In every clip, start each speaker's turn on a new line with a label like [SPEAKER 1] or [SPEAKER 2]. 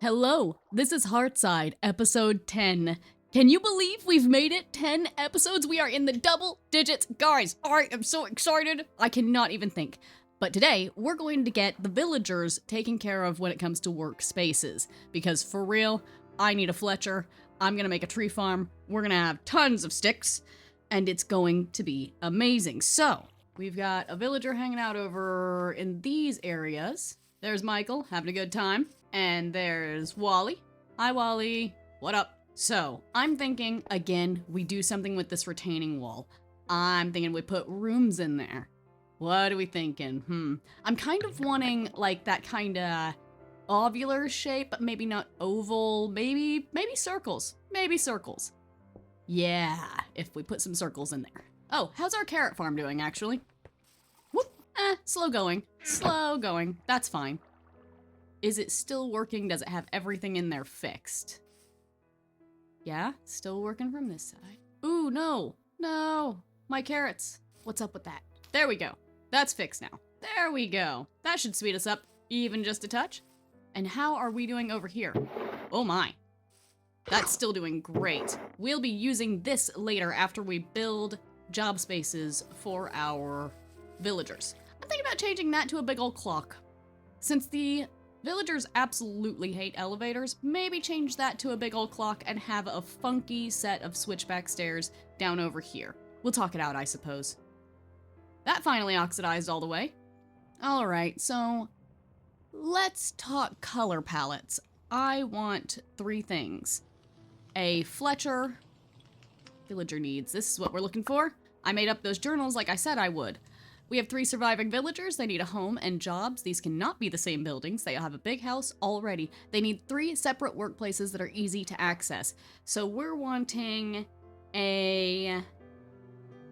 [SPEAKER 1] Hello, this is Hearthside, episode 10. Can you believe we've made it 10 episodes? We are in the double digits. Guys, I am so excited. I cannot even think. But today, we're going to get the villagers taken care of when it comes to workspaces. Because for real, I need a Fletcher. I'm going to make a tree farm. We're going to have tons of sticks. And it's going to be amazing. So, we've got a villager hanging out over in these areas. There's Michael, having a good time. And there's Wally. Hi, Wally. What up? So, I'm thinking, again, we do something with this retaining wall. I'm thinking we put rooms in there. What are we thinking? I'm kind of wanting, like, that kind of ovular shape, but maybe not oval. Maybe circles. Maybe circles. Yeah, if we put some circles in there. Oh, how's our carrot farm doing, actually? Whoop. Slow going. Slow going. That's fine. Is it still working? Does it have everything in there fixed? Yeah, still working from this side. Ooh, no. No. My carrots. What's up with that? There we go. That's fixed now. There we go. That should speed us up even just a touch. And how are we doing over here? Oh my. That's still doing great. We'll be using this later after we build job spaces for our villagers. I'm thinking about changing that to a big old clock. Since the villagers absolutely hate elevators, maybe change that to a big old clock and have a funky set of switchback stairs down over here. We'll talk it out, I suppose. That finally oxidized all the way. All right, so let's talk color palettes. I want 3 things. A Fletcher. Villager needs. This is what we're looking for. I made up those journals like I said I would. We have 3 surviving villagers. They need a home and jobs. These cannot be the same buildings. They have a big house already. They need 3 separate workplaces that are easy to access. So we're wanting a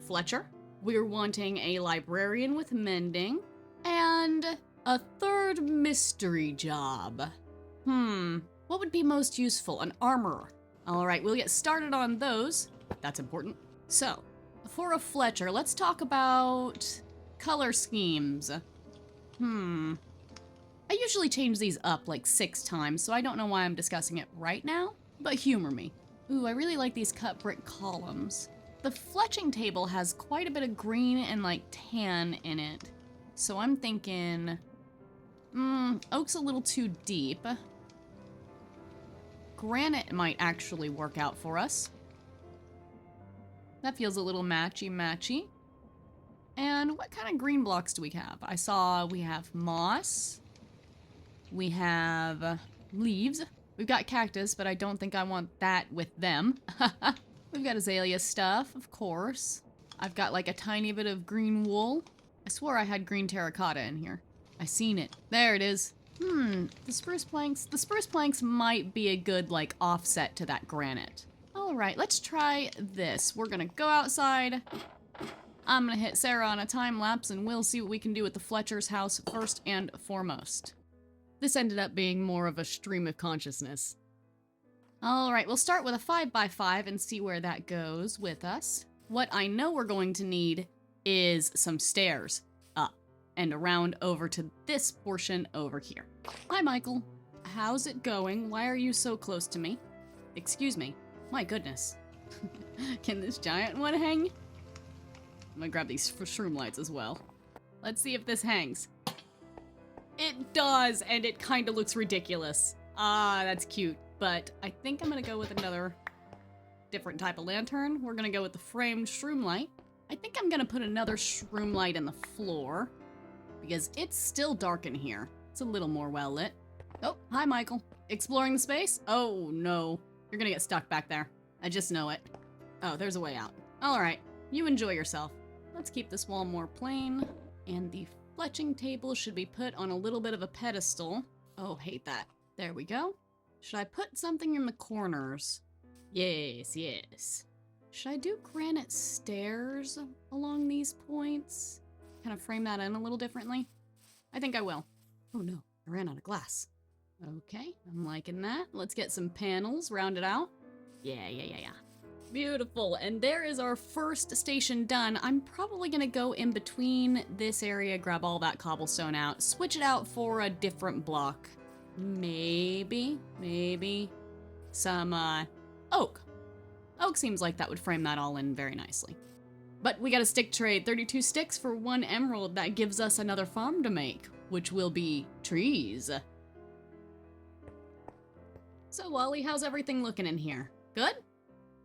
[SPEAKER 1] Fletcher. We're wanting a librarian with mending. And a 3rd mystery job. What would be most useful? An armorer. All right, we'll get started on those. That's important. So, for a Fletcher, let's talk about color schemes. I usually change these up like 6 times, so I don't know why I'm discussing it right now, but humor me. Ooh, I really like these cut brick columns. The fletching table has quite a bit of green and like tan in it. So I'm thinking, oak's a little too deep. Granite might actually work out for us. That feels a little matchy-matchy. And what kind of green blocks do we have? I saw we have moss. We have leaves. We've got cactus, but I don't think I want that with them. We've got azalea stuff, of course. I've got like a tiny bit of green wool. I swore I had green terracotta in here. I seen it. There it is. The spruce planks might be a good like offset to that granite. All right, let's try this. We're gonna go outside. I'm gonna hit Sarah on a time lapse and we'll see what we can do with the Fletcher's house first and foremost. This ended up being more of a stream of consciousness. All right, we'll start with a 5x5 and see where that goes with us. What I know we're going to need is some stairs up and around over to this portion over here. Hi, Michael. How's it going? Why are you so close to me? Excuse me. My goodness. Can this giant one hang? I'm gonna grab these shroom lights as well. Let's see if this hangs. It does, and it kind of looks ridiculous. Ah, that's cute. But I think I'm gonna go with another different type of lantern. We're gonna go with the framed shroom light. I think I'm gonna put another shroom light in the floor because it's still dark in here. It's a little more well lit. Oh, hi, Michael. Exploring the space? Oh, no. You're gonna get stuck back there. I just know it. Oh, there's a way out. All right, you enjoy yourself. Let's keep this wall more plain. And the fletching table should be put on a little bit of a pedestal. Oh, hate that. There we go. Should I put something in the corners? Yes, yes. Should I do granite stairs along these points? Kind of frame that in a little differently? I think I will. Oh no, I ran out of glass. Okay, I'm liking that. Let's get some panels rounded out. Yeah. Beautiful, and there is our first station done. I'm probably gonna go in between this area, grab all that cobblestone out, switch it out for a different block. maybe some, oak. Oak seems like that would frame that all in very nicely. But we got a stick trade, 32 sticks for 1 emerald. That gives us another farm to make, which will be trees. So Wally, how's everything looking in here? Good?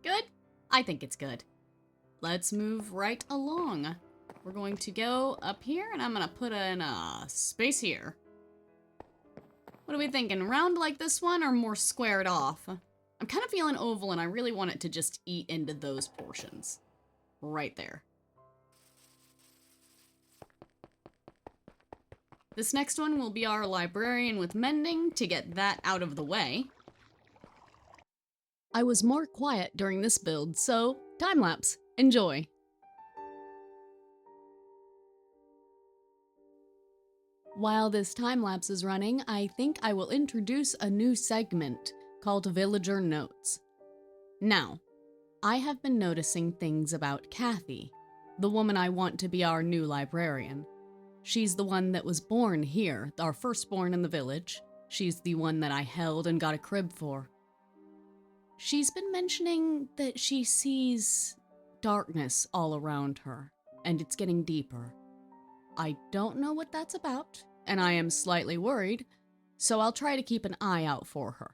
[SPEAKER 1] Good? I think it's good. Let's move right along. We're going to go up here, and I'm gonna put in a space here. What are we thinking? Round like this one or more squared off? I'm kind of feeling oval, and I really want it to just eat into those portions. Right there. This next one will be our librarian with mending to get that out of the way. I was more quiet during this build, so time lapse. Enjoy. While this time lapse is running, I think I will introduce a new segment called Villager Notes. Now, I have been noticing things about Kathy, the woman I want to be our new librarian. She's the one that was born here, our firstborn in the village. She's the one that I held and got a crib for. She's been mentioning that she sees darkness all around her, and it's getting deeper. I don't know what that's about, and I am slightly worried, so I'll try to keep an eye out for her.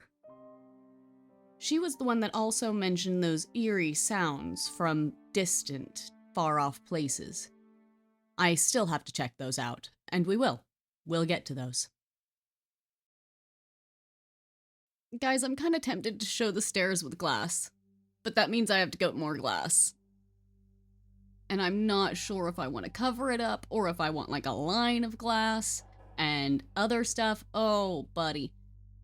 [SPEAKER 1] She was the one that also mentioned those eerie sounds from distant, far-off places. I still have to check those out, and we will. We'll get to those. Guys, I'm kind of tempted to show the stairs with glass, but that means I have to get more glass. And I'm not sure if I want to cover it up or if I want like a line of glass and other stuff. Oh, buddy.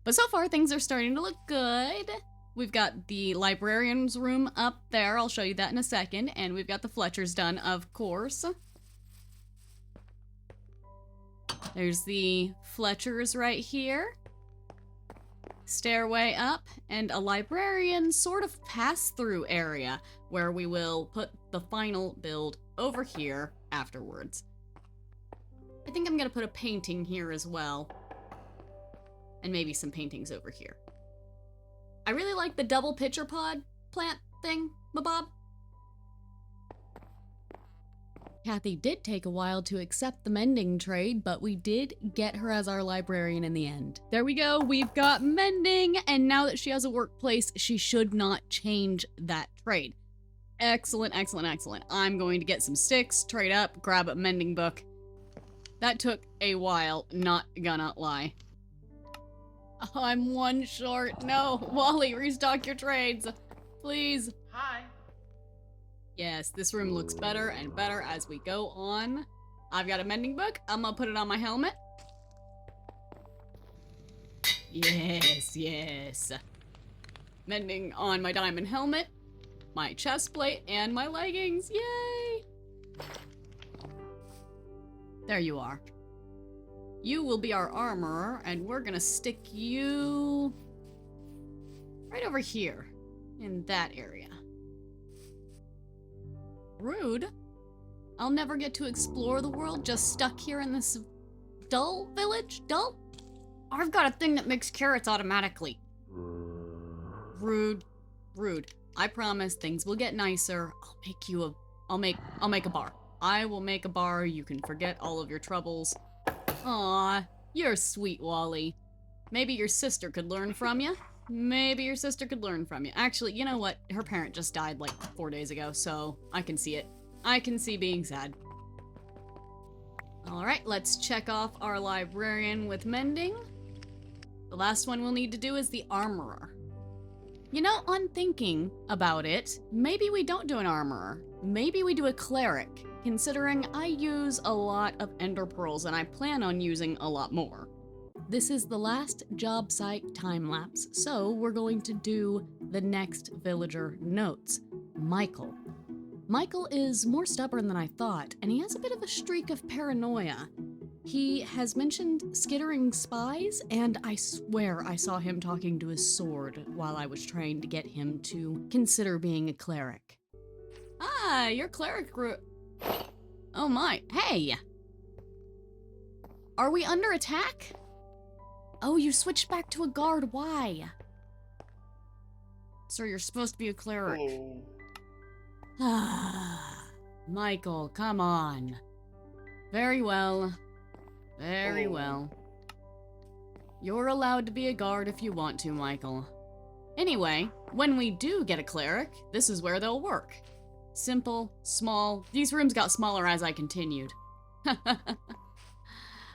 [SPEAKER 1] But so far, things are starting to look good. We've got the librarian's room up there. I'll show you that in a second. And we've got the Fletchers done, of course. There's the Fletchers right here. Stairway up, and a librarian sort of pass-through area where we will put the final build over here afterwards. I think I'm gonna put a painting here as well. And maybe some paintings over here. I really like the double pitcher pod plant thing, Bob. Kathy did take a while to accept the mending trade, but we did get her as our librarian in the end. There we go, we've got mending, and now that she has a workplace, she should not change that trade. Excellent, excellent, excellent. I'm going to get some sticks, trade up, grab a mending book. That took a while, not gonna lie. Oh, I'm one short. No, Wally, restock your trades, please.
[SPEAKER 2] Hi.
[SPEAKER 1] Yes, this room looks better and better as we go on. I've got a mending book. I'm gonna put it on my helmet. Yes, yes. Mending on my diamond helmet, my chest plate, and my leggings. Yay! There you are. You will be our armorer, and we're gonna stick you right over here in that area. Rude. I'll never get to explore the world, just stuck here in this dull village? Dull? I've got a thing that makes carrots automatically. Rude. Rude. I promise things will get nicer. I'll make a bar. I will make a bar. You can forget all of your troubles. Aw, you're sweet, Wally. Maybe your sister could learn from you. Maybe your sister could learn from you. Actually, you know what? Her parent just died like 4 days ago, so I can see it. I can see being sad. Alright, let's check off our librarian with mending. The last one we'll need to do is the armorer. You know, on thinking about it, maybe we don't do an armorer. Maybe we do a cleric, considering I use a lot of ender pearls and I plan on using a lot more. This is the last job site time lapse, so we're going to do the next villager notes, Michael. Michael is more stubborn than I thought, and he has a bit of a streak of paranoia. He has mentioned skittering spies, and I swear I saw him talking to his sword while I was trying to get him to consider being a cleric. Ah, your cleric Oh my, hey! Are we under attack? Oh, you switched back to a guard. Why? Sir, you're supposed to be a cleric. Ah, Michael, come on. Very well. Very well. You're allowed to be a guard if you want to, Michael. Anyway, when we do get a cleric, this is where they'll work. Simple, small. These rooms got smaller as I continued.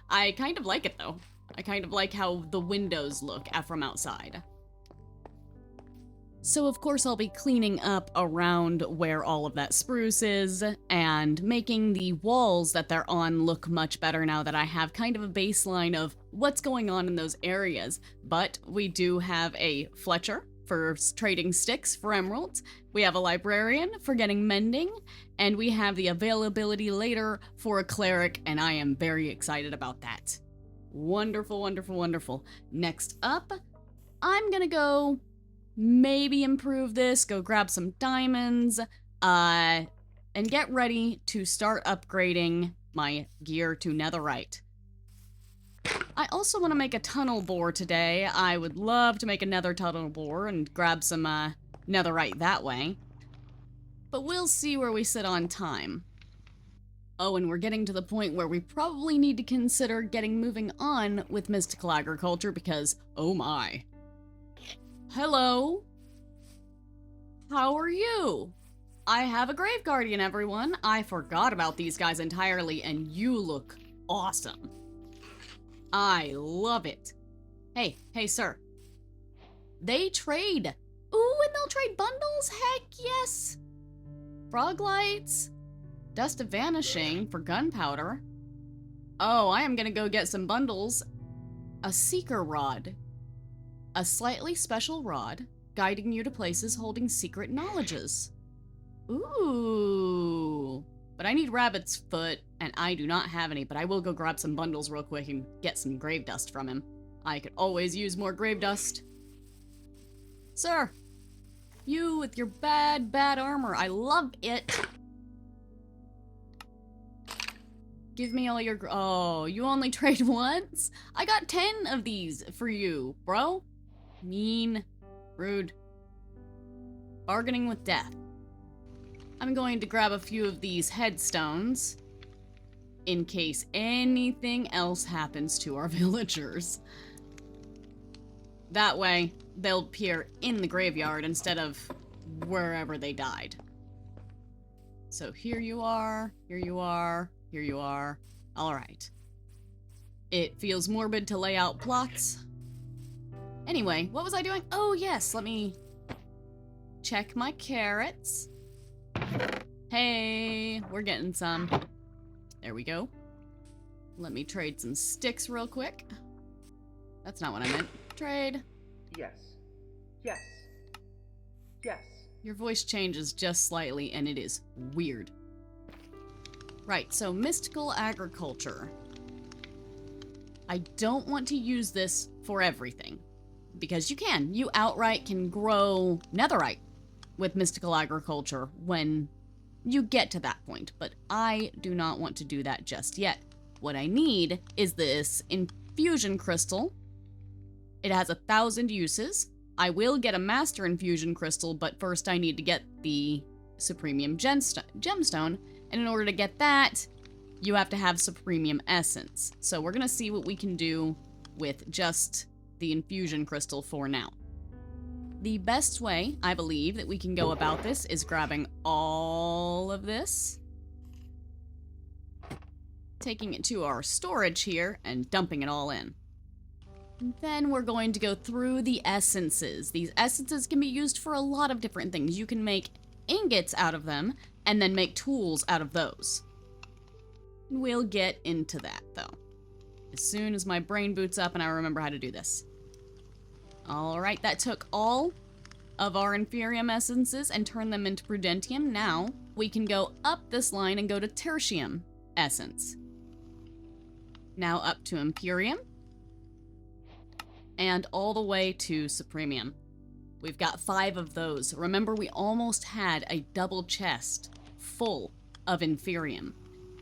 [SPEAKER 1] I kind of like it, though. I kind of like how the windows look from outside. So of course I'll be cleaning up around where all of that spruce is and making the walls that they're on look much better now that I have kind of a baseline of what's going on in those areas. But we do have a Fletcher for trading sticks for emeralds, we have a librarian for getting mending, and we have the availability later for a cleric, and I am very excited about that. Wonderful, wonderful, wonderful. Next up, I'm gonna go maybe improve this, go grab some diamonds, and get ready to start upgrading my gear to netherite. I also want to make a tunnel bore today. I would love to make a nether tunnel bore and grab some netherite that way. But we'll see where we sit on time. Oh, and we're getting to the point where we probably need to consider moving on with mystical agriculture because, oh my. Hello? How are you? I have a grave guardian, everyone. I forgot about these guys entirely, and you look awesome. I love it. Hey, sir. They trade. Ooh, and they'll trade bundles? Heck yes. Frog lights. Dust of vanishing for gunpowder. Oh, I am gonna go get some bundles. A seeker rod. A slightly special rod, guiding you to places holding secret knowledges. Ooh. But I need rabbit's foot, and I do not have any, but I will go grab some bundles real quick and get some grave dust from him. I could always use more grave dust. Sir, you with your bad armor, I love it. Give me all your oh, you only trade once? I got 10 of these for you, bro. Mean. Rude. Bargaining with death. I'm going to grab a few of these headstones in case anything else happens to our villagers. That way, they'll appear in the graveyard instead of wherever they died. So here you are, here you are, here you are. All right. It feels morbid to lay out plots. Anyway, what was I doing? Oh yes, let me check my carrots. Hey, we're getting some. There we go. Let me trade some sticks real quick. That's not what I meant. Trade.
[SPEAKER 2] Yes. Yes. Yes.
[SPEAKER 1] Your voice changes just slightly, and it is weird. Right, so mystical agriculture. I don't want to use this for everything. Because you can. You outright can grow netherite with mystical agriculture when you get to that point. But I do not want to do that just yet. What I need is this infusion crystal. It has 1,000 uses. I will get a master infusion crystal, but first I need to get the supremium gemstone. And in order to get that, you have to have supremium essence. So we're gonna see what we can do with just the infusion crystal for now. The best way, I believe, that we can go about this is grabbing all of this, taking it to our storage here, and dumping it all in. And then we're going to go through the essences. These essences can be used for a lot of different things. You can make ingots out of them, and then make tools out of those. We'll get into that, though, as soon as my brain boots up and I remember how to do this. Alright, that took all of our Inferium essences and turned them into Prudentium. Now, we can go up this line and go to Tertium essence. Now up to Imperium. And all the way to Supremium. We've got 5 of those. Remember, we almost had a double chest full of Inferium.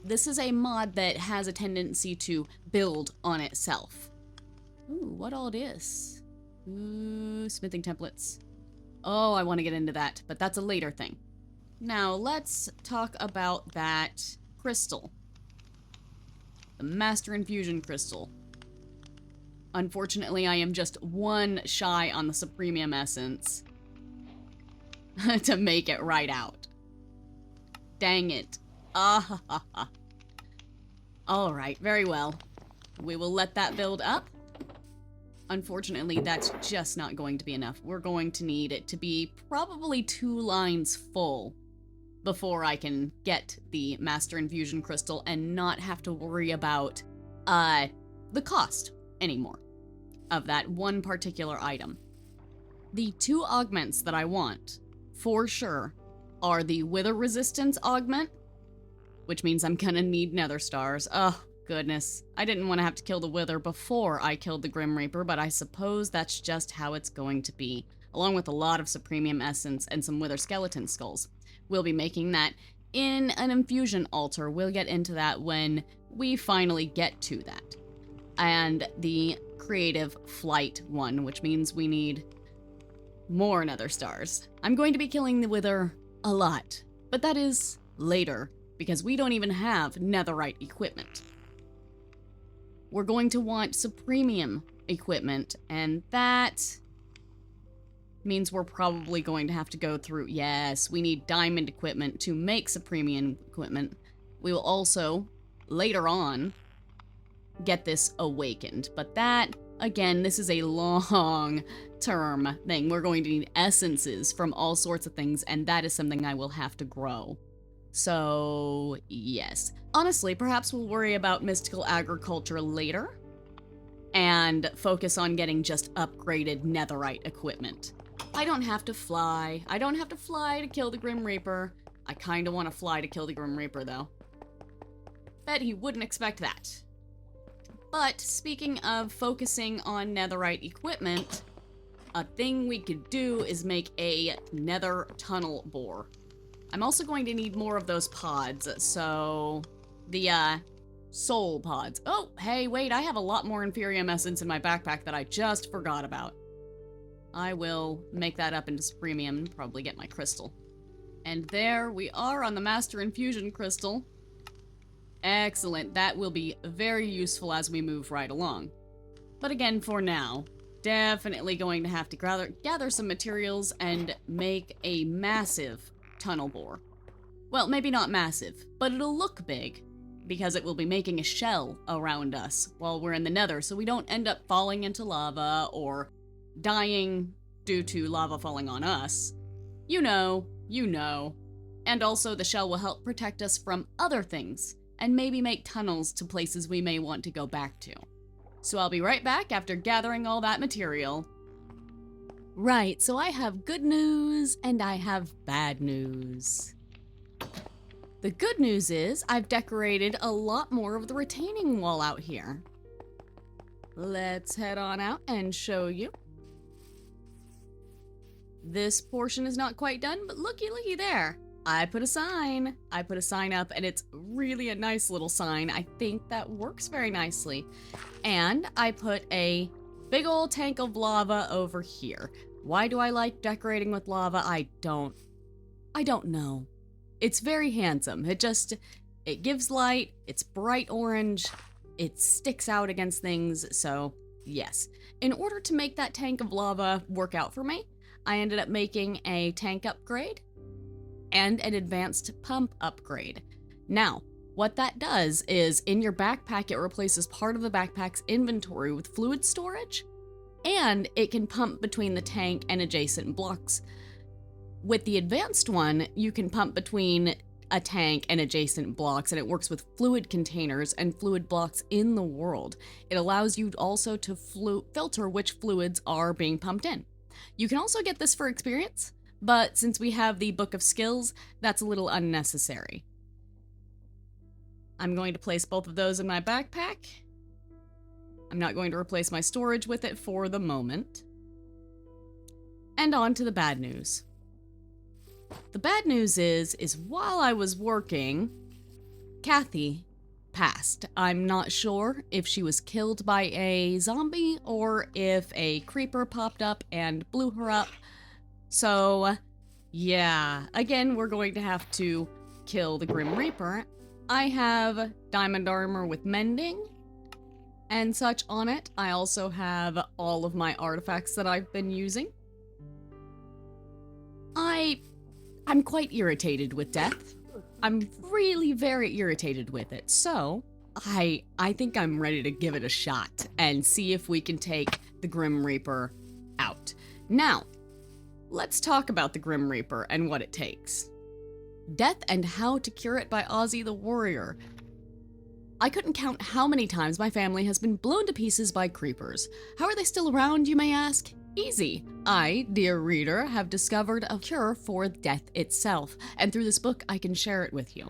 [SPEAKER 1] This is a mod that has a tendency to build on itself. Ooh, what all this? Ooh, smithing templates. Oh, I want to get into that, but that's a later thing. Now, let's talk about that crystal. The Master Infusion Crystal. Unfortunately, I am just one shy on the Supremium Essence to make it right out. Dang it. Ah ha ha ha. Alright, very well. We will let that build up. Unfortunately, that's just not going to be enough. We're going to need it to be probably 2 lines full before I can get the Master Infusion Crystal and not have to worry about the cost anymore of that one particular item. The 2 augments that I want, for sure, are the Wither Resistance augment, which means I'm gonna need Nether Stars. Oh, goodness. I didn't want to have to kill the Wither before I killed the Grim Reaper, but I suppose that's just how it's going to be, along with a lot of Supremium Essence and some Wither Skeleton Skulls. We'll be making that in an infusion altar. We'll get into that when we finally get to that. And the Creative Flight one, which means we need more Nether Stars. I'm going to be killing the Wither a lot, but that is later, because we don't even have netherite equipment. We're going to want Supremium equipment, and that means we're probably going to have to go through, yes, we need diamond equipment to make Supremium equipment. We will also, later on, get this awakened, but that, again, this is a long-term thing. We're going to need essences from all sorts of things, and that is something I will have to grow. So, yes. Honestly, perhaps we'll worry about mystical agriculture later and focus on getting just upgraded netherite equipment. I don't have to fly. I don't have to fly to kill the Grim Reaper. I kinda want to fly to kill the Grim Reaper, though. Bet he wouldn't expect that. But, speaking of focusing on netherite equipment, a thing we could do is make a nether tunnel bore. I'm also going to need more of those pods, so the soul pods. Oh, hey, wait, I have a lot more Inferium Essence in my backpack that I just forgot about. I will make that up into Supremium and probably get my crystal. And there we are on the Master Infusion Crystal. Excellent, that will be very useful as we move right along. But again, for now, definitely going to have to gather some materials and make a massive tunnel bore. Well, maybe not massive, but it'll look big, because it will be making a shell around us while we're in the nether, so we don't end up falling into lava or dying due to lava falling on us. You know. And also the shell will help protect us from other things, and maybe make tunnels to places we may want to go back to. So I'll be right back after gathering all that material. Right, so I have good news and I have bad news. The good news is I've decorated a lot more of the retaining wall out here. Let's head on out and show you. This portion is not quite done, but looky there. I put a sign up, and it's really a nice little sign. I think that works very nicely. And I put a big old tank of lava over here. Why do I like decorating with lava? I don't know. It's very handsome. It gives light, it's bright orange, it sticks out against things, so yes. In order to make that tank of lava work out for me, I ended up making a tank upgrade and an advanced pump upgrade. Now, what that does is, in your backpack, it replaces part of the backpack's inventory with fluid storage, and it can pump between the tank and adjacent blocks. With the advanced one, you can pump between a tank and adjacent blocks, and it works with fluid containers and fluid blocks in the world. It allows you also to filter which fluids are being pumped in. You can also get this for experience, but since we have the Book of Skills, that's a little unnecessary. I'm going to place both of those in my backpack. I'm not going to replace my storage with it for the moment. And on to the bad news. The bad news is while I was working, Kathy passed. I'm not sure if she was killed by a zombie or if a creeper popped up and blew her up. So, yeah, again, we're going to have to kill the Grim Reaper. I have diamond armor with mending and such on it. I also have all of my artifacts that I've been using. I'm quite irritated with death. I'm really very irritated with it. So, I think I'm ready to give it a shot and see if we can take the Grim Reaper out. Now, let's talk about the Grim Reaper and what it takes. Death and How to Cure It by Ozzy the Warrior. I couldn't count how many times my family has been blown to pieces by creepers. How are they still around, you may ask? Easy. I, dear reader, have discovered a cure for death itself, and through this book I can share it with you.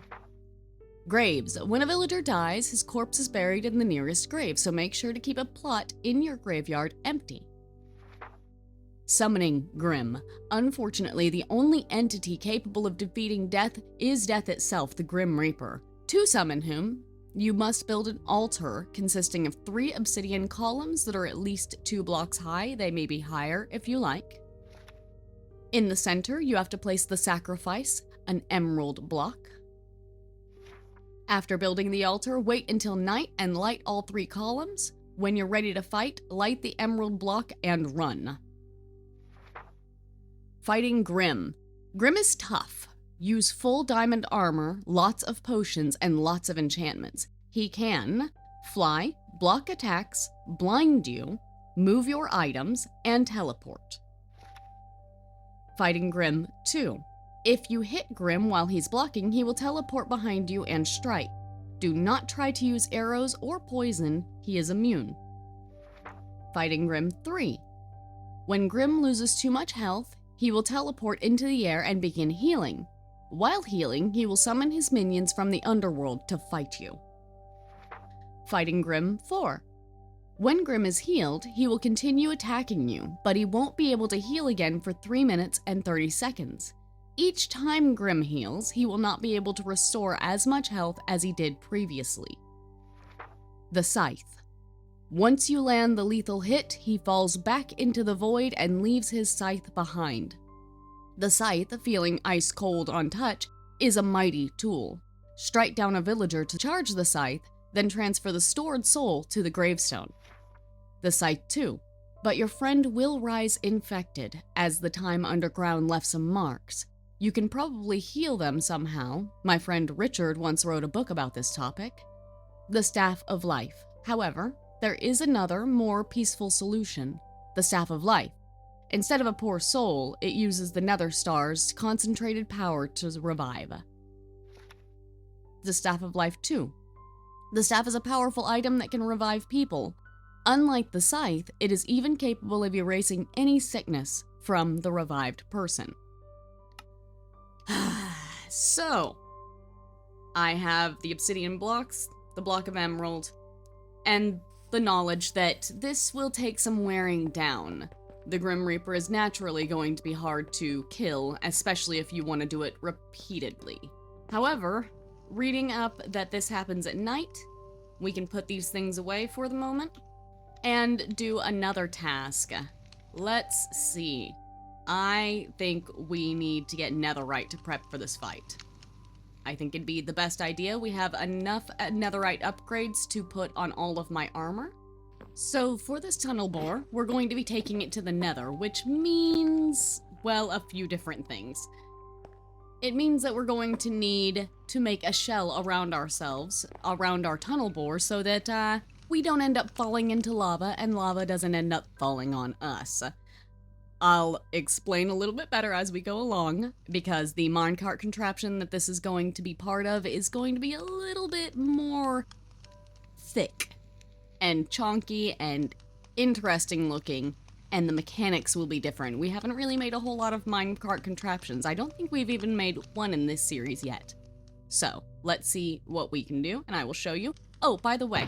[SPEAKER 1] Graves. When a villager dies, his corpse is buried in the nearest grave, so make sure to keep a plot in your graveyard empty. Summoning Grim. Unfortunately, the only entity capable of defeating death is death itself, the Grim Reaper. To summon him, you must build an altar consisting of 3 obsidian columns that are at least 2 blocks high. They may be higher if you like. In the center, you have to place the sacrifice, an emerald block. After building the altar, wait until night and light all 3 columns. When you're ready to fight, light the emerald block and run. Fighting Grim. Grim is tough. Use full diamond armor, lots of potions, and lots of enchantments. He can fly, block attacks, blind you, move your items, and teleport. Fighting Grim 2. If you hit Grim while he's blocking, he will teleport behind you and strike. Do not try to use arrows or poison, he is immune. Fighting Grim 3. When Grim loses too much health, he will teleport into the air and begin healing. While healing, he will summon his minions from the underworld to fight you. Fighting Grim 4. When Grim is healed, he will continue attacking you, but he won't be able to heal again for 3 minutes and 30 seconds. Each time Grim heals, he will not be able to restore as much health as he did previously. The Scythe. Once you land the lethal hit, he falls back into the void and leaves his scythe behind. The scythe, feeling ice cold on touch, is a mighty tool. Strike down a villager to charge the scythe, then transfer the stored soul to the gravestone. The scythe 2. But your friend will rise infected, as the time underground left some marks. You can probably heal them somehow. My friend Richard once wrote a book about this topic. The Staff of Life. However, there is another, more peaceful solution. The Staff of Life. Instead of a poor soul, it uses the nether star's concentrated power to revive. The Staff of Life 2. The staff is a powerful item that can revive people. Unlike the scythe, it is even capable of erasing any sickness from the revived person. So, I have the obsidian blocks, the block of emerald, and the knowledge that this will take some wearing down. The Grim Reaper is naturally going to be hard to kill, especially if you want to do it repeatedly. However, reading up that this happens at night, we can put these things away for the moment and do another task. Let's see. I think we need to get netherite to prep for this fight. I think it'd be the best idea. We have enough netherite upgrades to put on all of my armor. So for this tunnel bore, we're going to be taking it to the nether, which means, well, a few different things. It means that we're going to need to make a shell around ourselves, around our tunnel bore, so that we don't end up falling into lava and lava doesn't end up falling on us. I'll explain a little bit better as we go along, because the minecart contraption that this is going to be part of is going to be a little bit more thick and chonky and interesting looking, and the mechanics will be different. We haven't really made a whole lot of minecart contraptions. I don't think we've even made one in this series yet. So, let's see what we can do, and I will show you. Oh, by the way,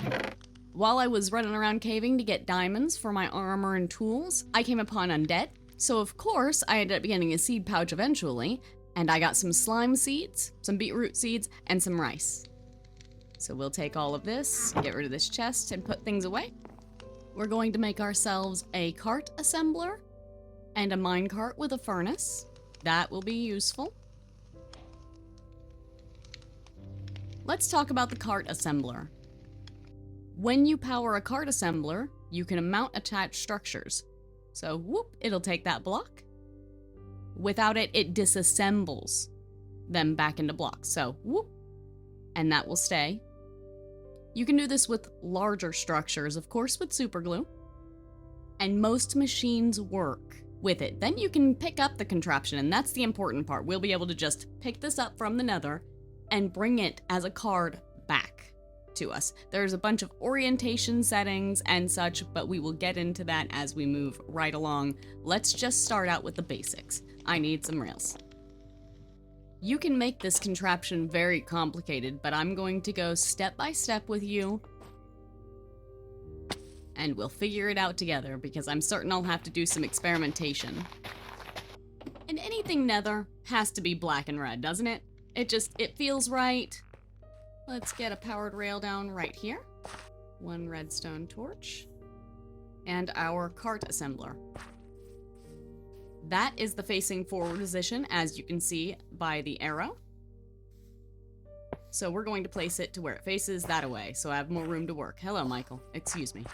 [SPEAKER 1] while I was running around caving to get diamonds for my armor and tools, I came upon undead. So of course, I ended up getting a seed pouch eventually, and I got some slime seeds, some beetroot seeds, and some rice. So we'll take all of this, get rid of this chest, and put things away. We're going to make ourselves a cart assembler and a minecart with a furnace. That will be useful. Let's talk about the cart assembler. When you power a cart assembler, you can mount attached structures. So whoop, it'll take that block. Without it, it disassembles them back into blocks. So whoop, and that will stay. You can do this with larger structures, of course, with super glue. And most machines work with it. Then you can pick up the contraption, and that's the important part. We'll be able to just pick this up from the nether and bring it as a card back to us. There's a bunch of orientation settings and such, but we will get into that as we move right along. Let's just start out with the basics. I need some rails. You can make this contraption very complicated, but I'm going to go step by step with you, and we'll figure it out together, because I'm certain I'll have to do some experimentation. And anything nether has to be black and red, doesn't it? It feels right. Let's get a powered rail down right here. One redstone torch. And our cart assembler. That is the facing forward position, as you can see by the arrow. So we're going to place it to where it faces that away, so I have more room to work. Hello, Michael. Excuse me.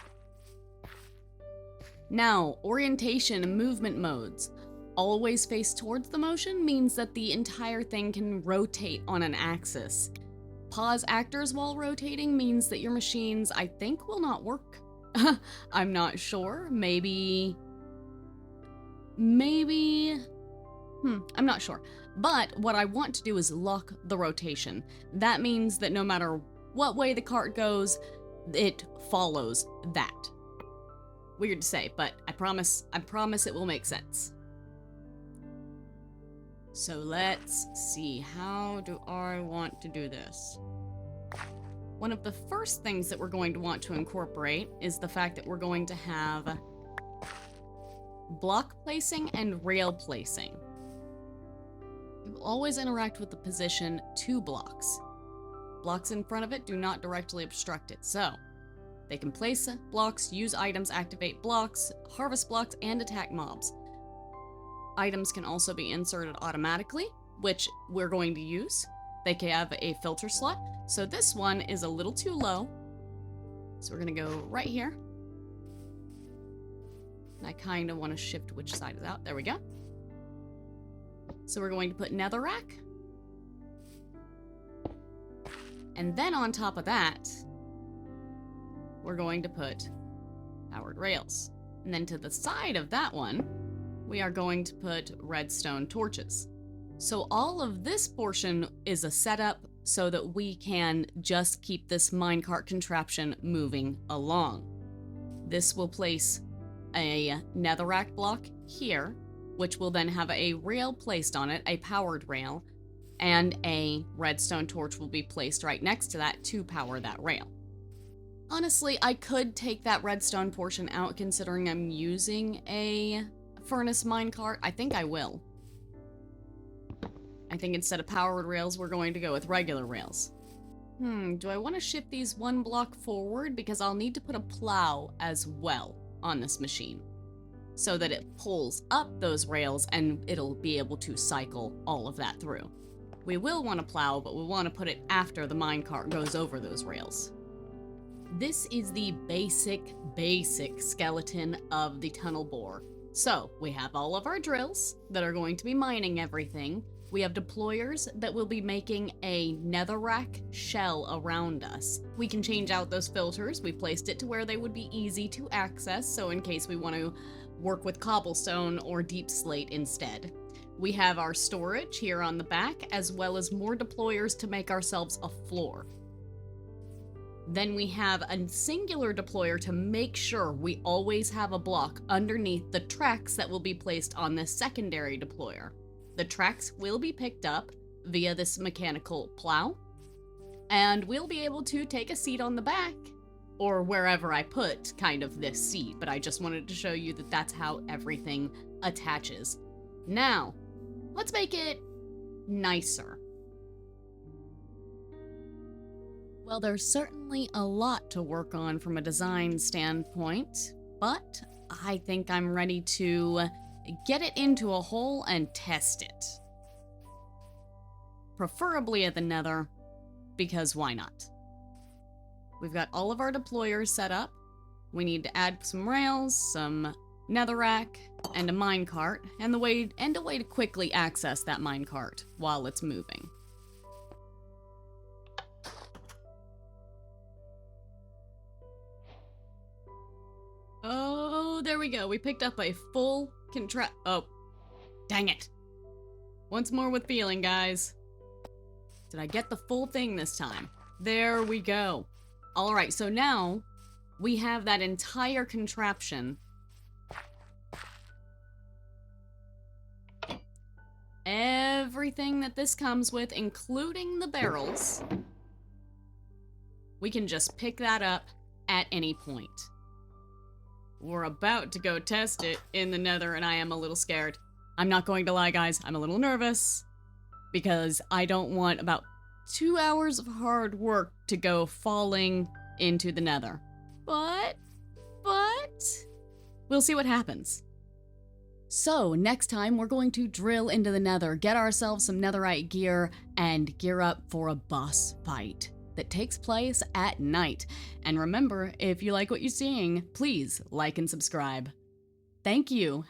[SPEAKER 1] Now, orientation and movement modes. Always face towards the motion means that the entire thing can rotate on an axis. Pause actors while rotating means that your machines, I think, will not work. I'm not sure. Maybe... I'm not sure. But what I want to do is lock the rotation. That means that no matter what way the cart goes, it follows that. Weird to say, but I promise it will make sense. So let's see, how do I want to do this? One of the first things that we're going to want to incorporate is the fact that we're going to have block placing and rail placing. You will always interact with the position 2 blocks. Blocks in front of it do not directly obstruct it, so they can place blocks, use items, activate blocks, harvest blocks, and attack mobs. Items can also be inserted automatically, which we're going to use. They can have a filter slot. So this one is a little too low. So we're gonna go right here. And I kind of want to shift which side is out. There we go. So we're going to put netherrack. And then on top of that, we're going to put powered rails. And then to the side of that one, we are going to put redstone torches. So all of this portion is a setup so that we can just keep this minecart contraption moving along. This will place a netherrack block here, which will then have a rail placed on it, a powered rail, and a redstone torch will be placed right next to that to power that rail. Honestly, I could take that redstone portion out considering I'm using a furnace minecart. I think I will. I think instead of powered rails, we're going to go with regular rails. Do I want to shift these 1 block forward? Because I'll need to put a plow as well on this machine so that it pulls up those rails and it'll be able to cycle all of that through. We will want to plow, but we want to put it after the minecart goes over those rails. This is the basic skeleton of the tunnel bore. So we have all of our drills that are going to be mining everything. We have deployers that will be making a netherrack shell around us. We can change out those filters. We placed it to where they would be easy to access, so in case we want to work with cobblestone or deep slate instead. We have our storage here on the back, as well as more deployers to make ourselves a floor. Then we have a singular deployer to make sure we always have a block underneath the tracks that will be placed on this secondary deployer. The tracks will be picked up via this mechanical plow, and we'll be able to take a seat on the back, or wherever I put kind of this seat, but I just wanted to show you that that's how everything attaches. Now, let's make it nicer. Well, there's certainly a lot to work on from a design standpoint, but I think I'm ready to get it into a hole and test it. Preferably at the Nether, because why not? We've got all of our deployers set up. We need to add some rails, some netherrack, and a minecart, and a way to quickly access that minecart while it's moving. Oh, there we go. We picked up a full oh, dang it. Once more with feeling, guys. Did I get the full thing this time? There we go. All right, so now we have that entire contraption. Everything that this comes with, including the barrels. We can just pick that up at any point. We're about to go test it in the Nether, and I am a little scared. I'm not going to lie, guys. I'm a little nervous because I don't want about 2 hours of hard work to go falling into the Nether. But we'll see what happens. So next time we're going to drill into the Nether, get ourselves some netherite gear, and gear up for a boss fight that takes place at night. And remember, if you like what you're seeing, please like and subscribe. Thank you.